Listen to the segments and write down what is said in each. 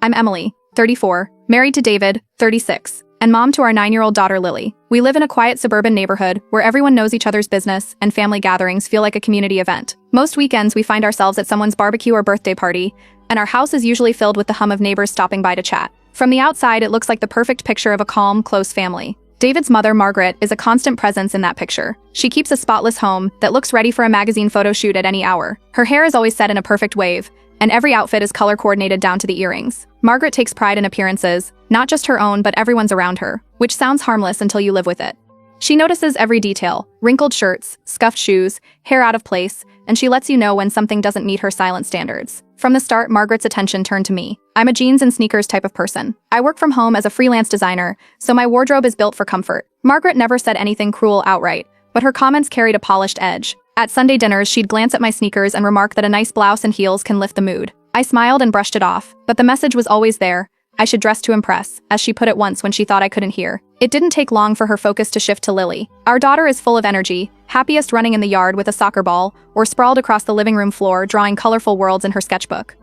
I'm Emily, 34, married to David, 36, and mom to our 9-year-old daughter Lily. We live in a quiet suburban neighborhood where everyone knows each other's business and family gatherings feel like a community event. Most weekends we find ourselves at someone's barbecue or birthday party, and our house is usually filled with the hum of neighbors stopping by to chat. From the outside, it looks like the perfect picture of a calm, close family. David's mother, Margaret, is a constant presence in that picture. She keeps a spotless home that looks ready for a magazine photo shoot at any hour. Her hair is always set in a perfect wave, and every outfit is color-coordinated down to the earrings. Margaret takes pride in appearances, not just her own but everyone's around her, which sounds harmless until you live with it. She notices every detail: wrinkled shirts, scuffed shoes, hair out of place, and she lets you know when something doesn't meet her silent standards. From the start, Margaret's attention turned to me. I'm a jeans and sneakers type of person. I work from home as a freelance designer, so my wardrobe is built for comfort. Margaret never said anything cruel outright, but her comments carried a polished edge. At Sunday dinners, she'd glance at my sneakers and remark that a nice blouse and heels can lift the mood. I smiled and brushed it off, but the message was always there. I should dress to impress, as she put it once when she thought I couldn't hear. It didn't take long for her focus to shift to Lily. Our daughter is full of energy, happiest running in the yard with a soccer ball, or sprawled across the living room floor drawing colorful worlds in her sketchbook.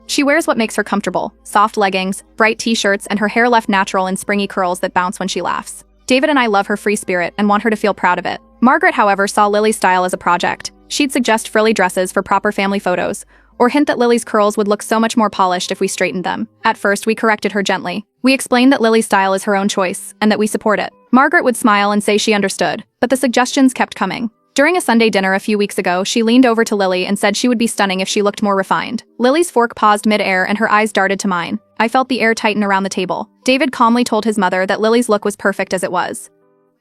She wears what makes her comfortable: soft leggings, bright t-shirts, and her hair left natural in springy curls that bounce when she laughs. David and I love her free spirit and want her to feel proud of it. Margaret, however, saw Lily's style as a project. She'd suggest frilly dresses for proper family photos, or hint that Lily's curls would look so much more polished if we straightened them. At first, we corrected her gently. We explained that Lily's style is her own choice, and that we support it. Margaret would smile and say she understood, but the suggestions kept coming. During a Sunday dinner a few weeks ago, she leaned over to Lily and said she would be stunning if she looked more refined. Lily's fork paused mid-air and her eyes darted to mine. I felt the air tighten around the table. David calmly told his mother that Lily's look was perfect as it was.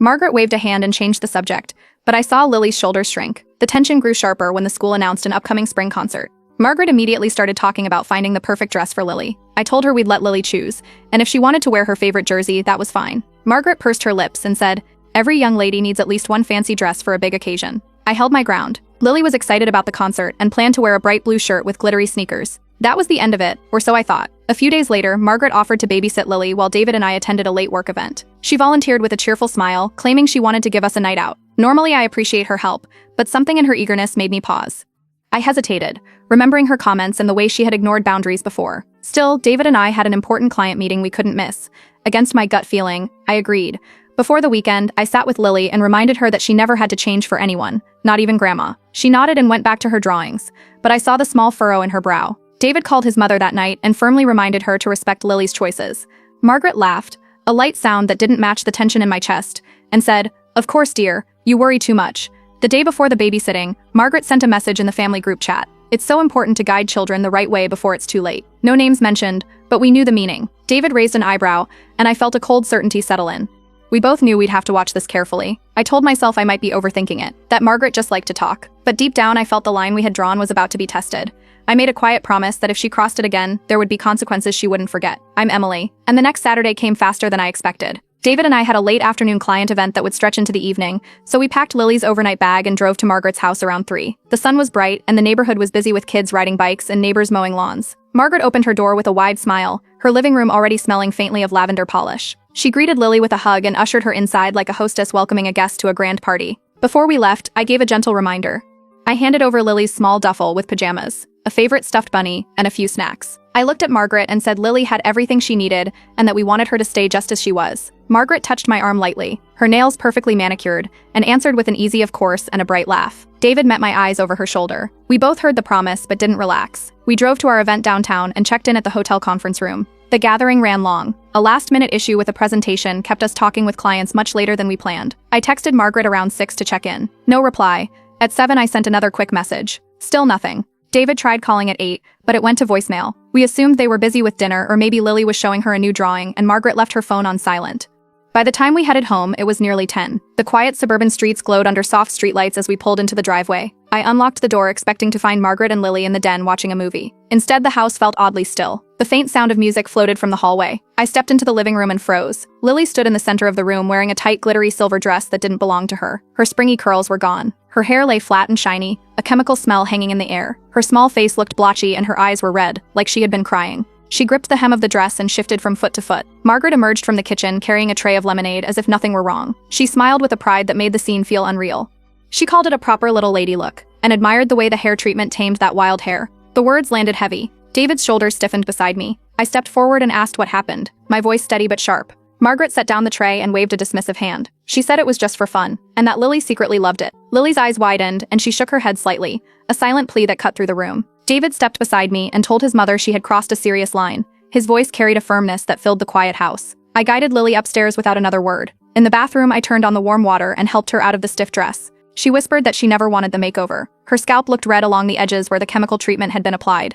Margaret waved a hand and changed the subject, but I saw Lily's shoulders shrink. The tension grew sharper when the school announced an upcoming spring concert. Margaret immediately started talking about finding the perfect dress for Lily. I told her we'd let Lily choose, and if she wanted to wear her favorite jersey, that was fine. Margaret pursed her lips and said, "Every young lady needs at least one fancy dress for a big occasion." I held my ground. Lily was excited about the concert and planned to wear a bright blue shirt with glittery sneakers. That was the end of it, or so I thought. A few days later, Margaret offered to babysit Lily while David and I attended a late work event. She volunteered with a cheerful smile, claiming she wanted to give us a night out. Normally I appreciate her help, but something in her eagerness made me pause. I hesitated, remembering her comments and the way she had ignored boundaries before. Still, David and I had an important client meeting we couldn't miss. Against my gut feeling, I agreed. Before the weekend, I sat with Lily and reminded her that she never had to change for anyone, not even Grandma. She nodded and went back to her drawings, but I saw the small furrow in her brow. David called his mother that night and firmly reminded her to respect Lily's choices. Margaret laughed, a light sound that didn't match the tension in my chest, and said, "Of course, dear, you worry too much." The day before the babysitting, Margaret sent a message in the family group chat. It's so important to guide children the right way before it's too late. No names mentioned, but we knew the meaning. David raised an eyebrow, and I felt a cold certainty settle in. We both knew we'd have to watch this carefully. I told myself I might be overthinking it, that Margaret just liked to talk. But deep down I felt the line we had drawn was about to be tested. I made a quiet promise that if she crossed it again, there would be consequences she wouldn't forget. I'm Emily, and the next Saturday came faster than I expected. David and I had a late afternoon client event that would stretch into the evening, so we packed Lily's overnight bag and drove to Margaret's house around 3. The sun was bright, and the neighborhood was busy with kids riding bikes and neighbors mowing lawns. Margaret opened her door with a wide smile, her living room already smelling faintly of lavender polish. She greeted Lily with a hug and ushered her inside like a hostess welcoming a guest to a grand party. Before we left, I gave a gentle reminder. I handed over Lily's small duffel with pajamas, a favorite stuffed bunny, and a few snacks. I looked at Margaret and said Lily had everything she needed and that we wanted her to stay just as she was. Margaret touched my arm lightly, her nails perfectly manicured, and answered with an easy of course and a bright laugh. David met my eyes over her shoulder. We both heard the promise but didn't relax. We drove to our event downtown and checked in at the hotel conference room. The gathering ran long. A last-minute issue with a presentation kept us talking with clients much later than we planned. I texted Margaret around 6 to check in. No reply. At 7 I sent another quick message. Still nothing. David tried calling at 8, but it went to voicemail. We assumed they were busy with dinner, or maybe Lily was showing her a new drawing and Margaret left her phone on silent. By the time we headed home, it was nearly 10. The quiet suburban streets glowed under soft streetlights as we pulled into the driveway. I unlocked the door expecting to find Margaret and Lily in the den watching a movie. Instead, the house felt oddly still. The faint sound of music floated from the hallway. I stepped into the living room and froze. Lily stood in the center of the room wearing a tight, glittery silver dress that didn't belong to her. Her springy curls were gone. Her hair lay flat and shiny, a chemical smell hanging in the air. Her small face looked blotchy and her eyes were red, like she had been crying. She gripped the hem of the dress and shifted from foot to foot. Margaret emerged from the kitchen carrying a tray of lemonade as if nothing were wrong. She smiled with a pride that made the scene feel unreal. She called it a proper little lady look, and admired the way the hair treatment tamed that wild hair. The words landed heavy. David's shoulders stiffened beside me. I stepped forward and asked what happened, my voice steady but sharp. Margaret set down the tray and waved a dismissive hand. She said it was just for fun, and that Lily secretly loved it. Lily's eyes widened, and she shook her head slightly, a silent plea that cut through the room. David stepped beside me and told his mother she had crossed a serious line. His voice carried a firmness that filled the quiet house. I guided Lily upstairs without another word. In the bathroom, I turned on the warm water and helped her out of the stiff dress. She whispered that she never wanted the makeover. Her scalp looked red along the edges where the chemical treatment had been applied.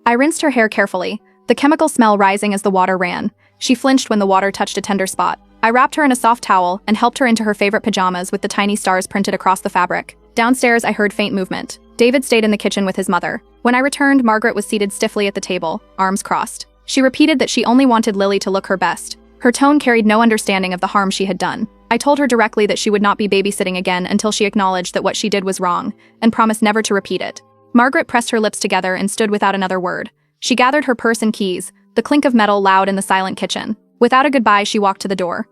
I rinsed her hair carefully, the chemical smell rising as the water ran. She flinched when the water touched a tender spot. I wrapped her in a soft towel and helped her into her favorite pajamas with the tiny stars printed across the fabric. Downstairs, I heard faint movement. David stayed in the kitchen with his mother. When I returned, Margaret was seated stiffly at the table, arms crossed. She repeated that she only wanted Lily to look her best. Her tone carried no understanding of the harm she had done. I told her directly that she would not be babysitting again until she acknowledged that what she did was wrong, and promised never to repeat it. Margaret pressed her lips together and stood without another word. She gathered her purse and keys, the clink of metal loud in the silent kitchen. Without a goodbye, she walked to the door.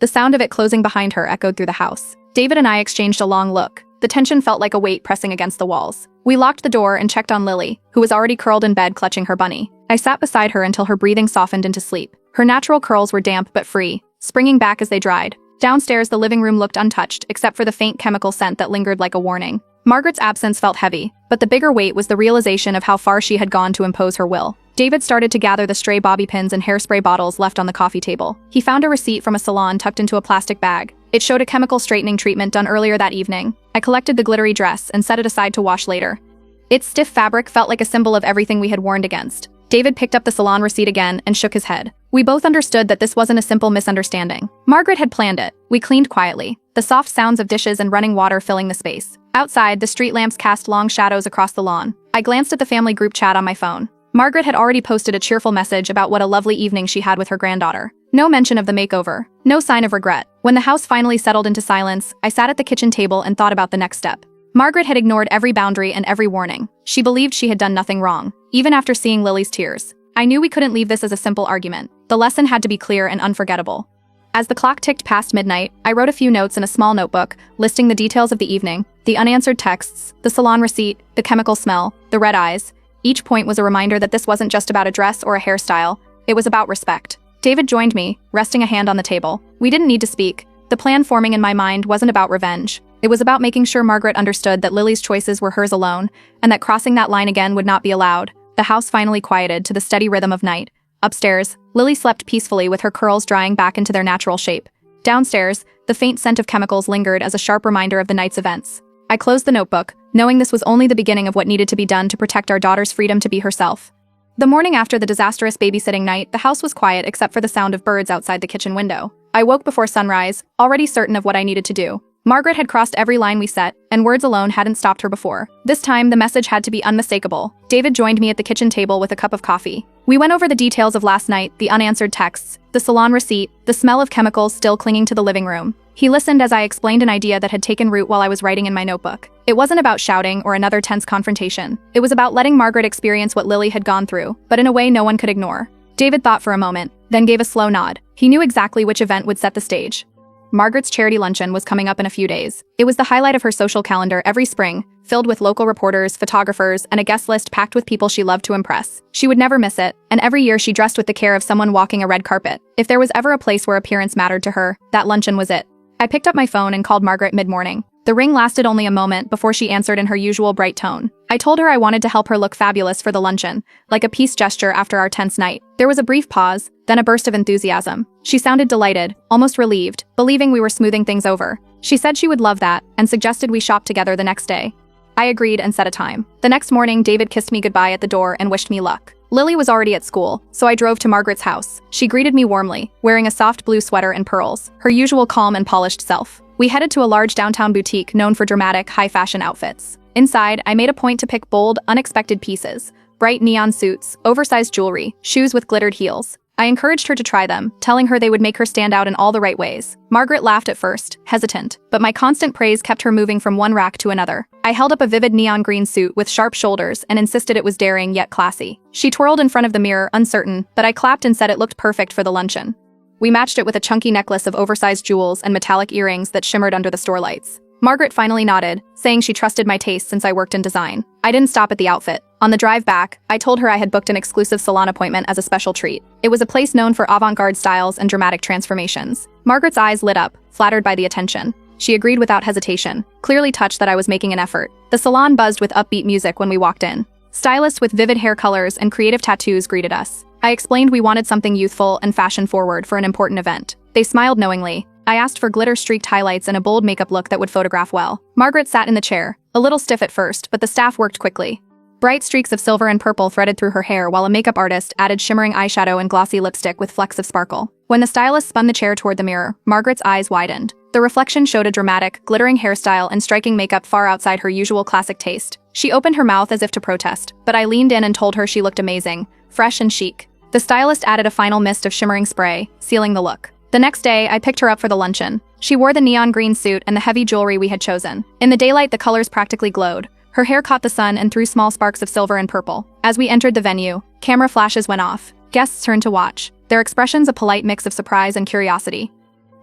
The sound of it closing behind her echoed through the house. David and I exchanged a long look. The tension felt like a weight pressing against the walls. We locked the door and checked on Lily, who was already curled in bed clutching her bunny. I sat beside her until her breathing softened into sleep. Her natural curls were damp but free, springing back as they dried. Downstairs, the living room looked untouched, except for the faint chemical scent that lingered like a warning. Margaret's absence felt heavy, but the bigger weight was the realization of how far she had gone to impose her will. David started to gather the stray bobby pins and hairspray bottles left on the coffee table. He found a receipt from a salon tucked into a plastic bag. It showed a chemical straightening treatment done earlier that evening. I collected the glittery dress and set it aside to wash later. Its stiff fabric felt like a symbol of everything we had warned against. David picked up the salon receipt again and shook his head. We both understood that this wasn't a simple misunderstanding. Margaret had planned it. We cleaned quietly, the soft sounds of dishes and running water filling the space. Outside, the street lamps cast long shadows across the lawn. I glanced at the family group chat on my phone. Margaret had already posted a cheerful message about what a lovely evening she had with her granddaughter. No mention of the makeover. No sign of regret. When the house finally settled into silence, I sat at the kitchen table and thought about the next step. Margaret had ignored every boundary and every warning. She believed she had done nothing wrong, even after seeing Lily's tears. I knew we couldn't leave this as a simple argument. The lesson had to be clear and unforgettable. As the clock ticked past midnight, I wrote a few notes in a small notebook, listing the details of the evening, the unanswered texts, the salon receipt, the chemical smell, the red eyes. Each point was a reminder that this wasn't just about a dress or a hairstyle, it was about respect. David joined me, resting a hand on the table. We didn't need to speak. The plan forming in my mind wasn't about revenge. It was about making sure Margaret understood that Lily's choices were hers alone, and that crossing that line again would not be allowed. The house finally quieted to the steady rhythm of night. Upstairs, Lily slept peacefully with her curls drying back into their natural shape. Downstairs, the faint scent of chemicals lingered as a sharp reminder of the night's events. I closed the notebook, knowing this was only the beginning of what needed to be done to protect our daughter's freedom to be herself. The morning after the disastrous babysitting night, the house was quiet except for the sound of birds outside the kitchen window. I woke before sunrise, already certain of what I needed to do. Margaret had crossed every line we set, and words alone hadn't stopped her before. This time, the message had to be unmistakable. David joined me at the kitchen table with a cup of coffee. We went over the details of last night, the unanswered texts, the salon receipt, the smell of chemicals still clinging to the living room. He listened as I explained an idea that had taken root while I was writing in my notebook. It wasn't about shouting or another tense confrontation. It was about letting Margaret experience what Lily had gone through, but in a way no one could ignore. David thought for a moment, then gave a slow nod. He knew exactly which event would set the stage. Margaret's charity luncheon was coming up in a few days. It was the highlight of her social calendar every spring, filled with local reporters, photographers, and a guest list packed with people she loved to impress. She would never miss it, and every year she dressed with the care of someone walking a red carpet. If there was ever a place where appearance mattered to her, that luncheon was it. I picked up my phone and called Margaret mid-morning. The ring lasted only a moment before she answered in her usual bright tone. I told her I wanted to help her look fabulous for the luncheon, like a peace gesture after our tense night. There was a brief pause, then a burst of enthusiasm. She sounded delighted, almost relieved, believing we were smoothing things over. She said she would love that, and suggested we shop together the next day. I agreed and set a time. The next morning, David kissed me goodbye at the door and wished me luck. Lily was already at school, so I drove to Margaret's house. She greeted me warmly, wearing a soft blue sweater and pearls, her usual calm and polished self. We headed to a large downtown boutique known for dramatic, high-fashion outfits. Inside, I made a point to pick bold, unexpected pieces: bright neon suits, oversized jewelry, shoes with glittered heels. I encouraged her to try them, telling her they would make her stand out in all the right ways. Margaret laughed at first, hesitant, but my constant praise kept her moving from one rack to another. I held up a vivid neon green suit with sharp shoulders and insisted it was daring yet classy. She twirled in front of the mirror, uncertain, but I clapped and said it looked perfect for the luncheon. We matched it with a chunky necklace of oversized jewels and metallic earrings that shimmered under the store lights. Margaret finally nodded, saying she trusted my taste since I worked in design. I didn't stop at the outfit. On the drive back, I told her I had booked an exclusive salon appointment as a special treat. It was a place known for avant-garde styles and dramatic transformations. Margaret's eyes lit up, flattered by the attention. She agreed without hesitation, clearly touched that I was making an effort. The salon buzzed with upbeat music when we walked in. Stylists with vivid hair colors and creative tattoos greeted us. I explained we wanted something youthful and fashion-forward for an important event. They smiled knowingly. I asked for glitter-streaked highlights and a bold makeup look that would photograph well. Margaret sat in the chair, a little stiff at first, but the staff worked quickly. Bright streaks of silver and purple threaded through her hair while a makeup artist added shimmering eyeshadow and glossy lipstick with flecks of sparkle. When the stylist spun the chair toward the mirror, Margaret's eyes widened. The reflection showed a dramatic, glittering hairstyle and striking makeup far outside her usual classic taste. She opened her mouth as if to protest, but I leaned in and told her she looked amazing, fresh and chic. The stylist added a final mist of shimmering spray, sealing the look. The next day, I picked her up for the luncheon. She wore the neon green suit and the heavy jewelry we had chosen. In the daylight, the colors practically glowed. Her hair caught the sun and threw small sparks of silver and purple. As we entered the venue, camera flashes went off. Guests turned to watch, their expressions a polite mix of surprise and curiosity.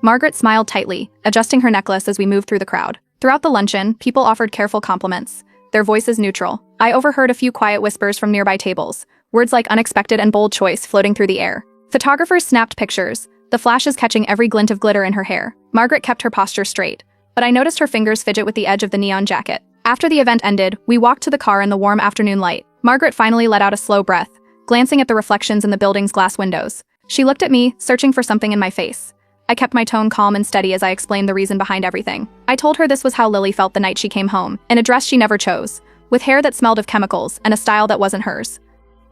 Margaret smiled tightly, adjusting her necklace as we moved through the crowd. Throughout the luncheon, people offered careful compliments, their voices neutral. I overheard a few quiet whispers from nearby tables, words like unexpected and bold choice floating through the air. Photographers snapped pictures, the flashes catching every glint of glitter in her hair. Margaret kept her posture straight, but I noticed her fingers fidget with the edge of the neon jacket. After the event ended, we walked to the car in the warm afternoon light. Margaret finally let out a slow breath, glancing at the reflections in the building's glass windows. She looked at me, searching for something in my face. I kept my tone calm and steady as I explained the reason behind everything. I told her this was how Lily felt the night she came home, in a dress she never chose, with hair that smelled of chemicals and a style that wasn't hers.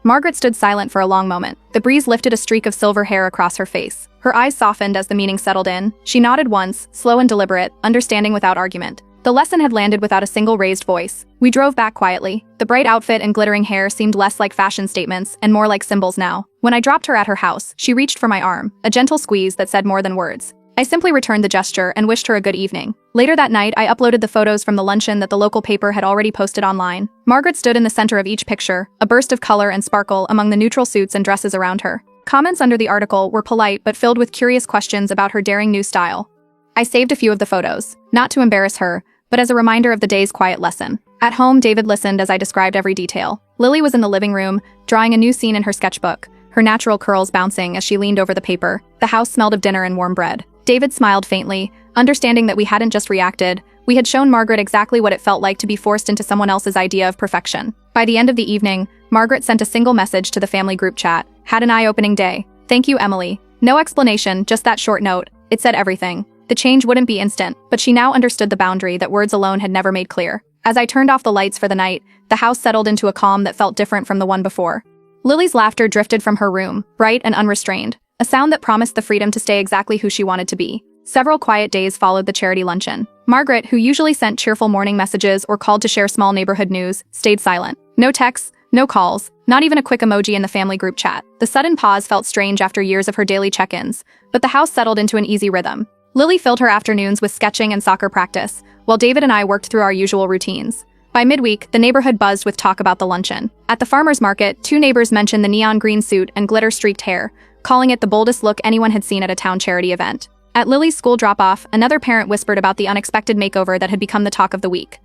Margaret stood silent for a long moment. The breeze lifted a streak of silver hair across her face. Her eyes softened as the meaning settled in. She nodded once, slow and deliberate, understanding without argument. The lesson had landed without a single raised voice. We drove back quietly. The bright outfit and glittering hair seemed less like fashion statements and more like symbols now. When I dropped her at her house, she reached for my arm, a gentle squeeze that said more than words. I simply returned the gesture and wished her a good evening. Later that night, I uploaded the photos from the luncheon that the local paper had already posted online. Margaret stood in the center of each picture, a burst of color and sparkle among the neutral suits and dresses around her. Comments under the article were polite but filled with curious questions about her daring new style. I saved a few of the photos, not to embarrass her, but as a reminder of the day's quiet lesson. At home, David listened as I described every detail. Lily was in the living room, drawing a new scene in her sketchbook, her natural curls bouncing as she leaned over the paper. The house smelled of dinner and warm bread. David smiled faintly, understanding that we hadn't just reacted. We had shown Margaret exactly what it felt like to be forced into someone else's idea of perfection. By the end of the evening, Margaret sent a single message to the family group chat. Had an eye-opening day. Thank you, Emily. No explanation, just that short note. It said everything. The change wouldn't be instant, but she now understood the boundary that words alone had never made clear. As I turned off the lights for the night, the house settled into a calm that felt different from the one before. Lily's laughter drifted from her room, bright and unrestrained, a sound that promised the freedom to stay exactly who she wanted to be. Several quiet days followed the charity luncheon. Margaret, who usually sent cheerful morning messages or called to share small neighborhood news, stayed silent. No texts, no calls, not even a quick emoji in the family group chat. The sudden pause felt strange after years of her daily check-ins, but the house settled into an easy rhythm. Lily filled her afternoons with sketching and soccer practice, while David and I worked through our usual routines. By midweek, the neighborhood buzzed with talk about the luncheon. At the farmer's market, two neighbors mentioned the neon green suit and glitter-streaked hair, calling it the boldest look anyone had seen at a town charity event. At Lily's school drop-off, another parent whispered about the unexpected makeover that had become the talk of the week.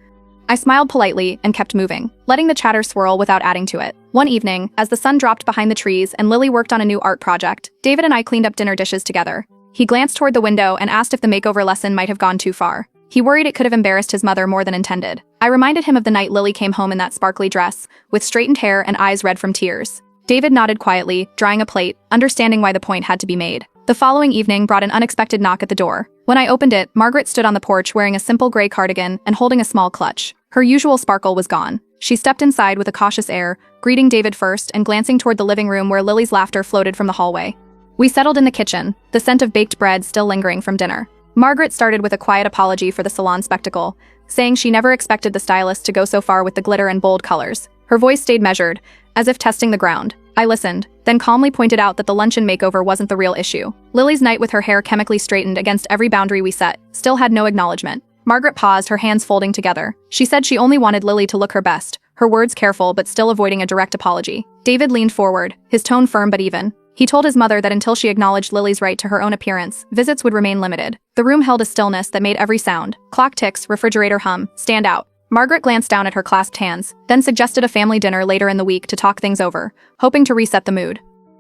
I smiled politely and kept moving, letting the chatter swirl without adding to it. One evening, as the sun dropped behind the trees and Lily worked on a new art project, David and I cleaned up dinner dishes together. He glanced toward the window and asked if the makeover lesson might have gone too far. He worried it could have embarrassed his mother more than intended. I reminded him of the night Lily came home in that sparkly dress, with straightened hair and eyes red from tears. David nodded quietly, drying a plate, understanding why the point had to be made. The following evening brought an unexpected knock at the door. When I opened it, Margaret stood on the porch wearing a simple gray cardigan and holding a small clutch. Her usual sparkle was gone. She stepped inside with a cautious air, greeting David first and glancing toward the living room where Lily's laughter floated from the hallway. We settled in the kitchen, the scent of baked bread still lingering from dinner. Margaret started with a quiet apology for the salon spectacle, saying she never expected the stylist to go so far with the glitter and bold colors. Her voice stayed measured, as if testing the ground. I listened, then calmly pointed out that the luncheon makeover wasn't the real issue. Lily's night with her hair chemically straightened against every boundary we set still had no acknowledgement. Margaret paused, her hands folding together. She said she only wanted Lily to look her best, her words careful but still avoiding a direct apology. David leaned forward, his tone firm but even. He told his mother that until she acknowledged Lily's right to her own appearance, visits would remain limited. The room held a stillness that made every sound, clock ticks, refrigerator hum, stand out. Margaret glanced down at her clasped hands, then suggested a family dinner later in the week to talk things over, hoping to reset the mood.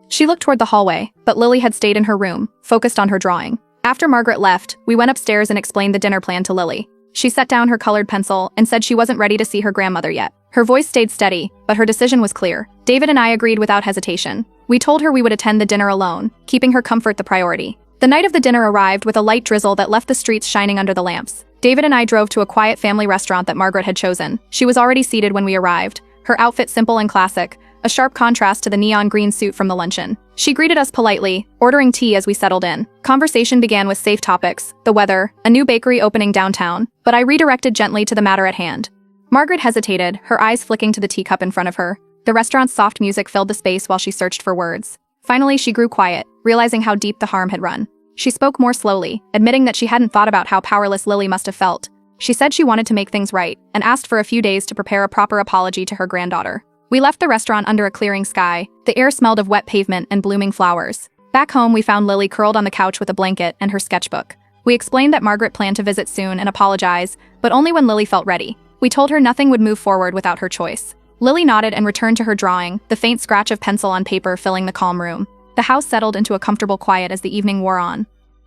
She looked toward the hallway, but Lily had stayed in her room, focused on her drawing. After Margaret left, we went upstairs and explained the dinner plan to Lily. She set down her colored pencil and said she wasn't ready to see her grandmother yet. Her voice stayed steady, but her decision was clear. David and I agreed without hesitation. We told her we would attend the dinner alone, keeping her comfort the priority. The night of the dinner arrived with a light drizzle that left the streets shining under the lamps. David and I drove to a quiet family restaurant that Margaret had chosen. She was already seated when we arrived, her outfit simple and classic, a sharp contrast to the neon green suit from the luncheon. She greeted us politely, ordering tea as we settled in. Conversation began with safe topics, the weather, a new bakery opening downtown, but I redirected gently to the matter at hand. Margaret hesitated, her eyes flicking to the teacup in front of her. The restaurant's soft music filled the space while she searched for words. Finally, she grew quiet, realizing how deep the harm had run. She spoke more slowly, admitting that she hadn't thought about how powerless Lily must have felt. She said she wanted to make things right, and asked for a few days to prepare a proper apology to her granddaughter. We left the restaurant under a clearing sky. The air smelled of wet pavement and blooming flowers. Back home, we found Lily curled on the couch with a blanket and her sketchbook. We explained that Margaret planned to visit soon and apologize, but only when Lily felt ready. We told her nothing would move forward without her choice. Lily nodded and returned to her drawing, the faint scratch of pencil on paper filling the calm room. The house settled into a comfortable quiet as the evening wore on.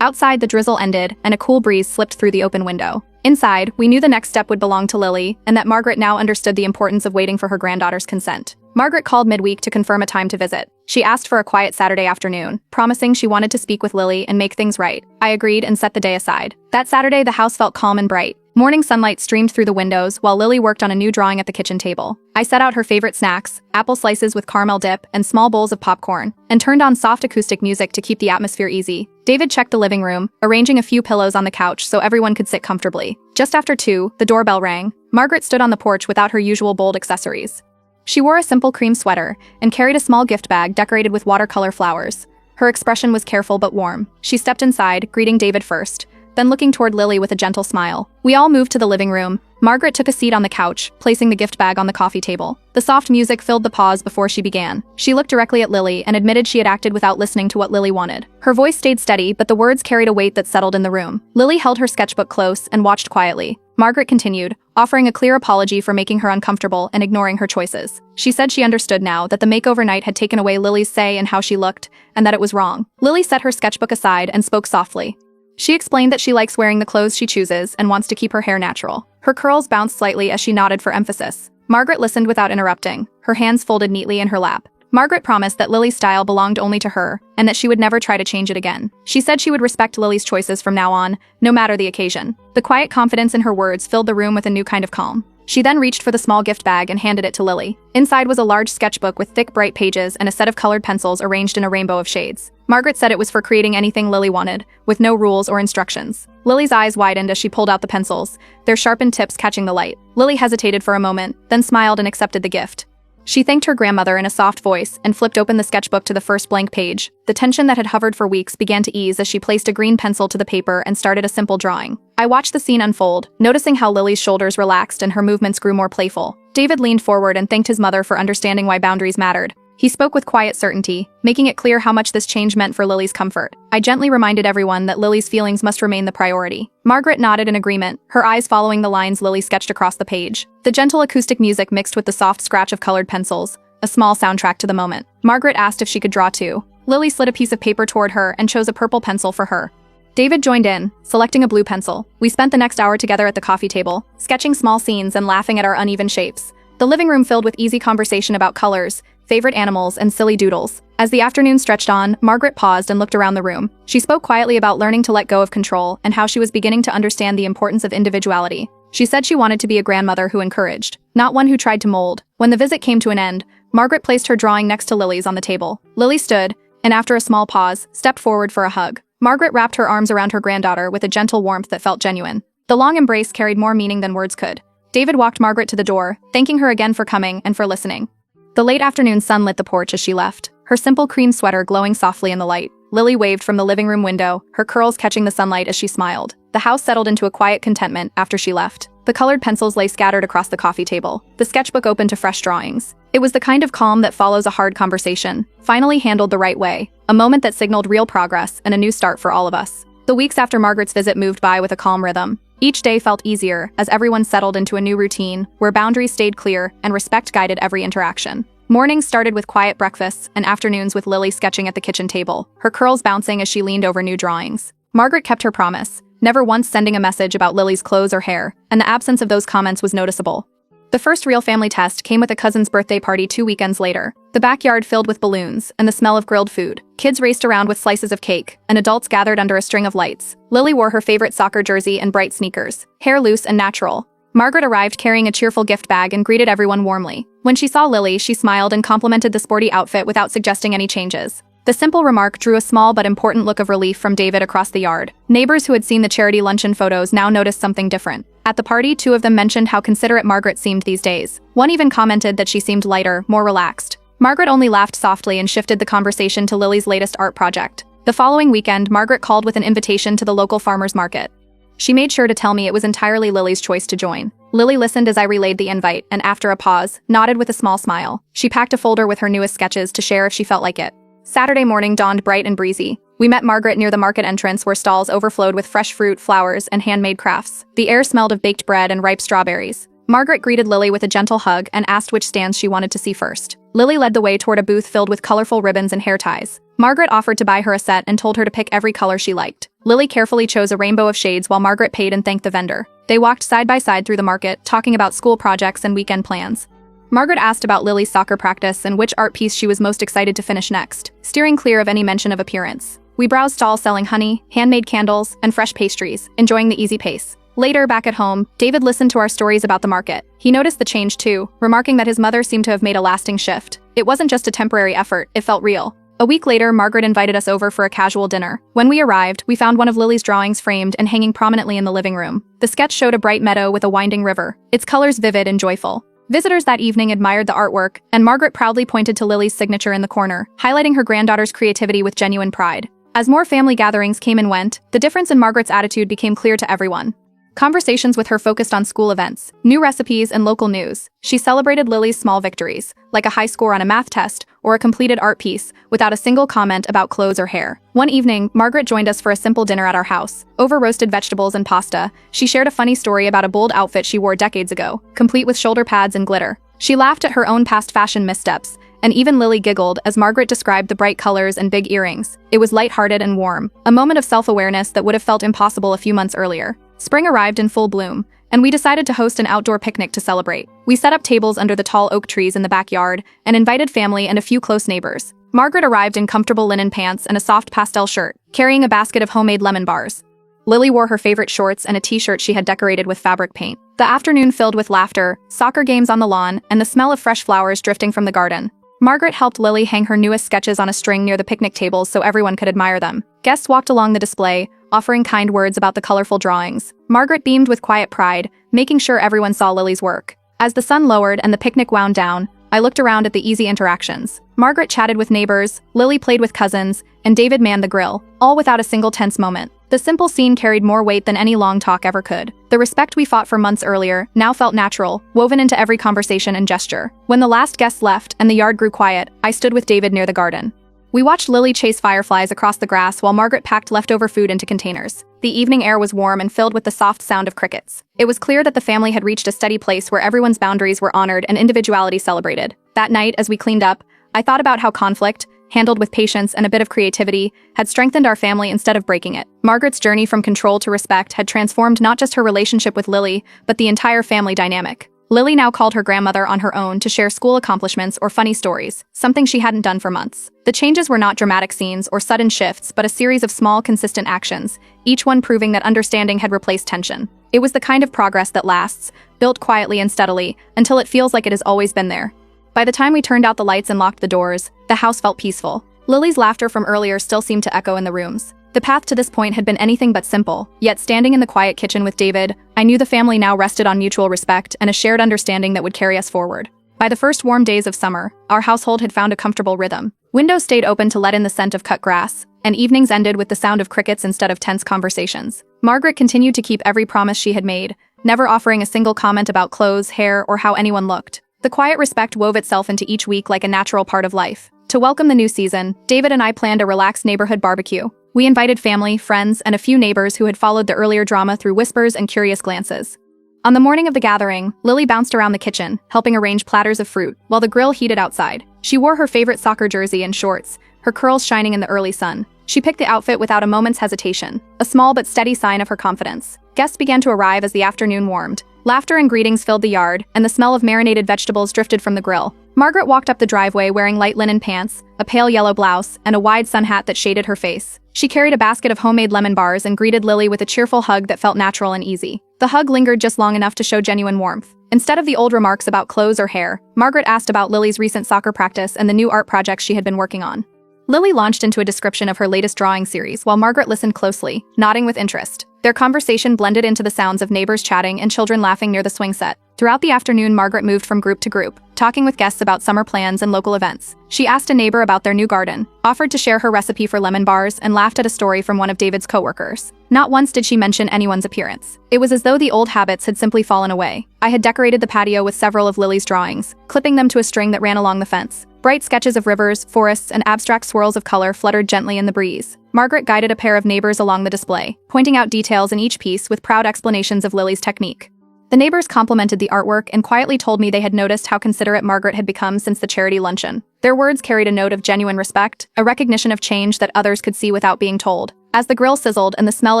Outside, the drizzle ended, and a cool breeze slipped through the open window. Inside, we knew the next step would belong to Lily, and that Margaret now understood the importance of waiting for her granddaughter's consent. Margaret called midweek to confirm a time to visit. She asked for a quiet Saturday afternoon, promising she wanted to speak with Lily and make things right. I agreed and set the day aside. That Saturday, the house felt calm and bright. Morning sunlight streamed through the windows while Lily worked on a new drawing at the kitchen table. I set out her favorite snacks, apple slices with caramel dip and small bowls of popcorn, and turned on soft acoustic music to keep the atmosphere easy. David checked the living room, arranging a few pillows on the couch so everyone could sit comfortably. Just after 2, the doorbell rang. Margaret stood on the porch without her usual bold accessories. She wore a simple cream sweater and carried a small gift bag decorated with watercolor flowers. Her expression was careful but warm. She stepped inside, greeting David first, then looking toward Lily with a gentle smile. We all moved to the living room. Margaret took a seat on the couch, placing the gift bag on the coffee table. The soft music filled the pause before she began. She looked directly at Lily and admitted she had acted without listening to what Lily wanted. Her voice stayed steady, but the words carried a weight that settled in the room. Lily held her sketchbook close and watched quietly. Margaret continued, offering a clear apology for making her uncomfortable and ignoring her choices. She said she understood now that the makeover night had taken away Lily's say in how she looked, and that it was wrong. Lily set her sketchbook aside and spoke softly. She explained that she likes wearing the clothes she chooses and wants to keep her hair natural. Her curls bounced slightly as she nodded for emphasis. Margaret listened without interrupting, her hands folded neatly in her lap. Margaret promised that Lily's style belonged only to her, and that she would never try to change it again. She said she would respect Lily's choices from now on, no matter the occasion. The quiet confidence in her words filled the room with a new kind of calm. She then reached for the small gift bag and handed it to Lily. Inside was a large sketchbook with thick, bright pages and a set of colored pencils arranged in a rainbow of shades. Margaret said it was for creating anything Lily wanted, with no rules or instructions. Lily's eyes widened as she pulled out the pencils, their sharpened tips catching the light. Lily hesitated for a moment, then smiled and accepted the gift. She thanked her grandmother in a soft voice and flipped open the sketchbook to the first blank page. The tension that had hovered for weeks began to ease as she placed a green pencil to the paper and started a simple drawing. I watched the scene unfold, noticing how Lily's shoulders relaxed and her movements grew more playful. David leaned forward and thanked his mother for understanding why boundaries mattered. He spoke with quiet certainty, making it clear how much this change meant for Lily's comfort. I gently reminded everyone that Lily's feelings must remain the priority. Margaret nodded in agreement, her eyes following the lines Lily sketched across the page. The gentle acoustic music mixed with the soft scratch of colored pencils, a small soundtrack to the moment. Margaret asked if she could draw too. Lily slid a piece of paper toward her and chose a purple pencil for her. David joined in, selecting a blue pencil. We spent the next hour together at the coffee table, sketching small scenes and laughing at our uneven shapes. The living room filled with easy conversation about colors, favorite animals, and silly doodles. As the afternoon stretched on, Margaret paused and looked around the room. She spoke quietly about learning to let go of control and how she was beginning to understand the importance of individuality. She said she wanted to be a grandmother who encouraged, not one who tried to mold. When the visit came to an end, Margaret placed her drawing next to Lily's on the table. Lily stood, and after a small pause, stepped forward for a hug. Margaret wrapped her arms around her granddaughter with a gentle warmth that felt genuine. The long embrace carried more meaning than words could. David walked Margaret to the door, thanking her again for coming and for listening. The late afternoon sun lit the porch as she left, her simple cream sweater glowing softly in the light. Lily waved from the living room window, her curls catching the sunlight as she smiled. The house settled into a quiet contentment after she left. The colored pencils lay scattered across the coffee table, the sketchbook open to fresh drawings. It was the kind of calm that follows a hard conversation, finally handled the right way, a moment that signaled real progress and a new start for all of us. The weeks after Margaret's visit moved by with a calm rhythm. Each day felt easier as everyone settled into a new routine where boundaries stayed clear and respect guided every interaction. Mornings started with quiet breakfasts and afternoons with Lily sketching at the kitchen table, her curls bouncing as she leaned over new drawings. Margaret kept her promise, never once sending a message about Lily's clothes or hair, and the absence of those comments was noticeable. The first real family test came with a cousin's birthday party 2 weekends later. The backyard filled with balloons and the smell of grilled food. Kids raced around with slices of cake, and adults gathered under a string of lights. Lily wore her favorite soccer jersey and bright sneakers, hair loose and natural. Margaret arrived carrying a cheerful gift bag and greeted everyone warmly. When she saw Lily, she smiled and complimented the sporty outfit without suggesting any changes. The simple remark drew a small but important look of relief from David across the yard. Neighbors who had seen the charity luncheon photos now noticed something different. At the party, 2 of them mentioned how considerate Margaret seemed these days. One even commented that she seemed lighter, more relaxed. Margaret only laughed softly and shifted the conversation to Lily's latest art project. The following weekend, Margaret called with an invitation to the local farmers market. She made sure to tell me it was entirely Lily's choice to join. Lily listened as I relayed the invite, and after a pause, nodded with a small smile. She packed a folder with her newest sketches to share if she felt like it. Saturday morning dawned bright and breezy. We met Margaret near the market entrance where stalls overflowed with fresh fruit, flowers, and handmade crafts. The air smelled of baked bread and ripe strawberries. Margaret greeted Lily with a gentle hug and asked which stands she wanted to see first. Lily led the way toward a booth filled with colorful ribbons and hair ties. Margaret offered to buy her a set and told her to pick every color she liked. Lily carefully chose a rainbow of shades while Margaret paid and thanked the vendor. They walked side by side through the market, talking about school projects and weekend plans. Margaret asked about Lily's soccer practice and which art piece she was most excited to finish next, steering clear of any mention of appearance. We browsed stalls selling honey, handmade candles, and fresh pastries, enjoying the easy pace. Later, back at home, David listened to our stories about the market. He noticed the change too, remarking that his mother seemed to have made a lasting shift. It wasn't just a temporary effort, it felt real. A week later, Margaret invited us over for a casual dinner. When we arrived, we found one of Lily's drawings framed and hanging prominently in the living room. The sketch showed a bright meadow with a winding river, its colors vivid and joyful. Visitors that evening admired the artwork, and Margaret proudly pointed to Lily's signature in the corner, highlighting her granddaughter's creativity with genuine pride. As more family gatherings came and went, the difference in Margaret's attitude became clear to everyone. Conversations with her focused on school events, new recipes, and local news. She celebrated Lily's small victories, like a high score on a math test or a completed art piece, without a single comment about clothes or hair. One evening, Margaret joined us for a simple dinner at our house. Over roasted vegetables and pasta, she shared a funny story about a bold outfit she wore decades ago, complete with shoulder pads and glitter. She laughed at her own past fashion missteps, and even Lily giggled as Margaret described the bright colors and big earrings. It was lighthearted and warm, a moment of self-awareness that would have felt impossible a few months earlier. Spring arrived in full bloom, and we decided to host an outdoor picnic to celebrate. We set up tables under the tall oak trees in the backyard and invited family and a few close neighbors. Margaret arrived in comfortable linen pants and a soft pastel shirt, carrying a basket of homemade lemon bars. Lily wore her favorite shorts and a t-shirt she had decorated with fabric paint. The afternoon filled with laughter, soccer games on the lawn, and the smell of fresh flowers drifting from the garden. Margaret helped Lily hang her newest sketches on a string near the picnic tables so everyone could admire them. Guests walked along the display, offering kind words about the colorful drawings. Margaret beamed with quiet pride, making sure everyone saw Lily's work. As the sun lowered and the picnic wound down, I looked around at the easy interactions. Margaret chatted with neighbors, Lily played with cousins, and David manned the grill, all without a single tense moment. The simple scene carried more weight than any long talk ever could. The respect we fought for months earlier now felt natural, woven into every conversation and gesture. When the last guest left and the yard grew quiet, I stood with David near the garden. We watched Lily chase fireflies across the grass while Margaret packed leftover food into containers. The evening air was warm and filled with the soft sound of crickets. It was clear that the family had reached a steady place where everyone's boundaries were honored and individuality celebrated. That night, as we cleaned up, I thought about how conflict, handled with patience and a bit of creativity, had strengthened our family instead of breaking it. Margaret's journey from control to respect had transformed not just her relationship with Lily, but the entire family dynamic. Lily now called her grandmother on her own to share school accomplishments or funny stories, something she hadn't done for months. The changes were not dramatic scenes or sudden shifts, but a series of small, consistent actions, each one proving that understanding had replaced tension. It was the kind of progress that lasts, built quietly and steadily, until it feels like it has always been there. By the time we turned out the lights and locked the doors, the house felt peaceful. Lily's laughter from earlier still seemed to echo in the rooms. The path to this point had been anything but simple, yet standing in the quiet kitchen with David, I knew the family now rested on mutual respect and a shared understanding that would carry us forward. By the first warm days of summer, our household had found a comfortable rhythm. Windows stayed open to let in the scent of cut grass, and evenings ended with the sound of crickets instead of tense conversations. Margaret continued to keep every promise she had made, never offering a single comment about clothes, hair, or how anyone looked. The quiet respect wove itself into each week like a natural part of life. To welcome the new season, David and I planned a relaxed neighborhood barbecue. We invited family, friends, and a few neighbors who had followed the earlier drama through whispers and curious glances. On the morning of the gathering, Lily bounced around the kitchen, helping arrange platters of fruit, while the grill heated outside. She wore her favorite soccer jersey and shorts, her curls shining in the early sun. She picked the outfit without a moment's hesitation, a small but steady sign of her confidence. Guests began to arrive as the afternoon warmed. Laughter and greetings filled the yard, and the smell of marinated vegetables drifted from the grill. Margaret walked up the driveway wearing light linen pants, a pale yellow blouse, and a wide sun hat that shaded her face. She carried a basket of homemade lemon bars and greeted Lily with a cheerful hug that felt natural and easy. The hug lingered just long enough to show genuine warmth. Instead of the old remarks about clothes or hair, Margaret asked about Lily's recent soccer practice and the new art projects she had been working on. Lily launched into a description of her latest drawing series while Margaret listened closely, nodding with interest. Their conversation blended into the sounds of neighbors chatting and children laughing near the swing set. Throughout the afternoon, Margaret moved from group to group, talking with guests about summer plans and local events. She asked a neighbor about their new garden, offered to share her recipe for lemon bars, and laughed at a story from one of David's coworkers. Not once did she mention anyone's appearance. It was as though the old habits had simply fallen away. I had decorated the patio with several of Lily's drawings, clipping them to a string that ran along the fence. Bright sketches of rivers, forests, and abstract swirls of color fluttered gently in the breeze. Margaret guided a pair of neighbors along the display, pointing out details in each piece with proud explanations of Lily's technique. The neighbors complimented the artwork and quietly told me they had noticed how considerate Margaret had become since the charity luncheon. Their words carried a note of genuine respect, a recognition of change that others could see without being told. As the grill sizzled and the smell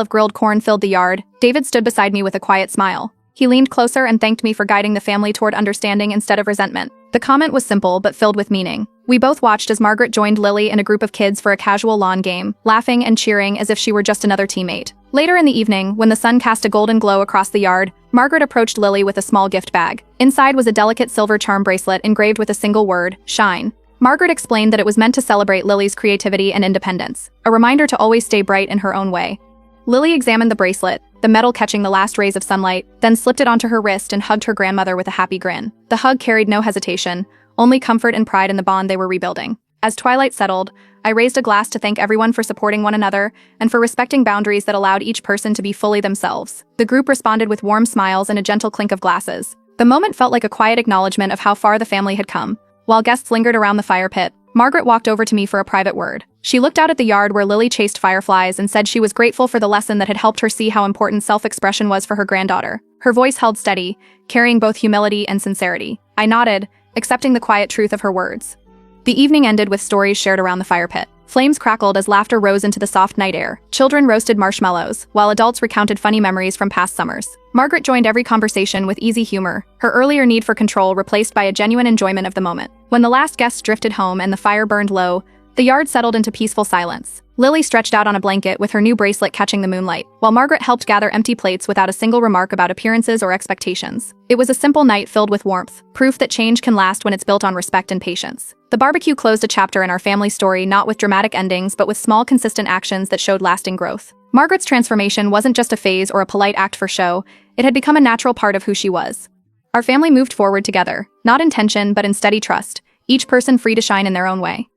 of grilled corn filled the yard, David stood beside me with a quiet smile. He leaned closer and thanked me for guiding the family toward understanding instead of resentment. The comment was simple but filled with meaning. We both watched as Margaret joined Lily and a group of kids for a casual lawn game, laughing and cheering as if she were just another teammate. Later in the evening, when the sun cast a golden glow across the yard, Margaret approached Lily with a small gift bag. Inside was a delicate silver charm bracelet engraved with a single word, shine. Margaret explained that it was meant to celebrate Lily's creativity and independence, a reminder to always stay bright in her own way. Lily examined the bracelet, the metal catching the last rays of sunlight, then slipped it onto her wrist and hugged her grandmother with a happy grin. The hug carried no hesitation, only comfort and pride in the bond they were rebuilding. As twilight settled, I raised a glass to thank everyone for supporting one another and for respecting boundaries that allowed each person to be fully themselves. The group responded with warm smiles and a gentle clink of glasses. The moment felt like a quiet acknowledgement of how far the family had come. While guests lingered around the fire pit, Margaret walked over to me for a private word. She looked out at the yard where Lily chased fireflies and said she was grateful for the lesson that had helped her see how important self-expression was for her granddaughter. Her voice held steady, carrying both humility and sincerity. I nodded, accepting the quiet truth of her words. The evening ended with stories shared around the fire pit. Flames crackled as laughter rose into the soft night air. Children roasted marshmallows, while adults recounted funny memories from past summers. Margaret joined every conversation with easy humor, her earlier need for control replaced by a genuine enjoyment of the moment. When the last guests drifted home and the fire burned low, the yard settled into peaceful silence. Lily stretched out on a blanket with her new bracelet catching the moonlight, while Margaret helped gather empty plates without a single remark about appearances or expectations. It was a simple night filled with warmth, proof that change can last when it's built on respect and patience. The barbecue closed a chapter in our family story not with dramatic endings but with small consistent actions that showed lasting growth. Margaret's transformation wasn't just a phase or a polite act for show, it had become a natural part of who she was. Our family moved forward together, not in tension but in steady trust, each person free to shine in their own way.